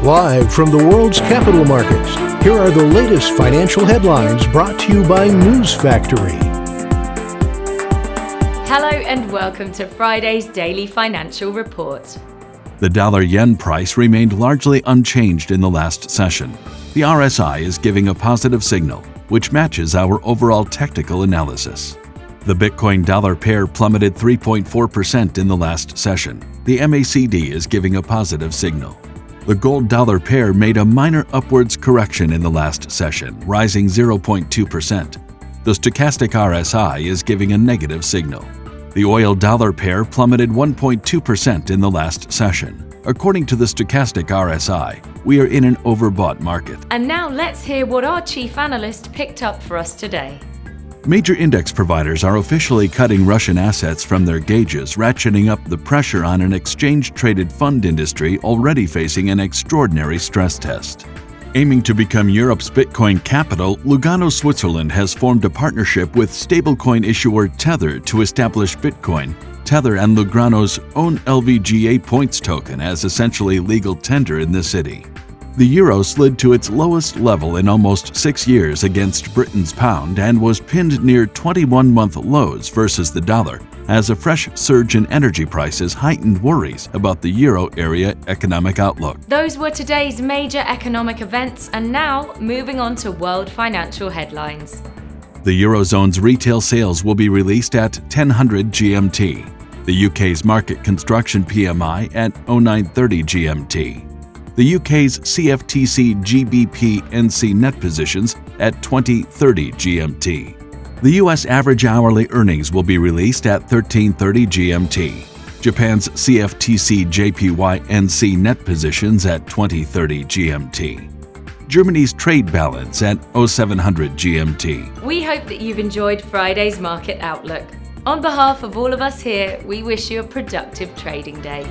Live from the world's capital markets, here are the latest financial headlines brought to you by News Factory. Hello and welcome to Friday's Daily Financial Report. The dollar-yen price remained largely unchanged in the last session. The RSI is giving a positive signal, which matches our overall technical analysis. The Bitcoin-dollar pair plummeted 3.4% in the last session. The MACD is giving a positive signal. The gold-dollar pair made a minor upwards correction in the last session, rising 0.2%. The stochastic RSI is giving a negative signal. The oil-dollar pair plummeted 1.2% in the last session. According to the stochastic RSI, we are in an overbought market. And now let's hear what our chief analyst picked up for us today. Major index providers are officially cutting Russian assets from their gauges, ratcheting up the pressure on an exchange-traded fund industry already facing an extraordinary stress test. Aiming to become Europe's Bitcoin capital, Lugano, Switzerland has formed a partnership with stablecoin issuer Tether to establish Bitcoin, Tether and Lugano's own LVGA points token as essentially legal tender in the city. The euro slid to its lowest level in almost 6 years against Britain's pound and was pinned near 21-month lows versus the dollar, as a fresh surge in energy prices heightened worries about the euro area economic outlook. Those were today's major economic events, and now moving on to world financial headlines. The Eurozone's retail sales will be released at 10:00 GMT, the UK's market construction PMI at 09:30 GMT. The UK's CFTC GBP NC net positions at 20:30 GMT. The US average hourly earnings will be released at 13:30 GMT. Japan's CFTC JPY NC net positions at 20:30 GMT. Germany's trade balance at 0700 GMT. We hope that you've enjoyed Friday's market outlook. On behalf of all of us here, we wish you a productive trading day.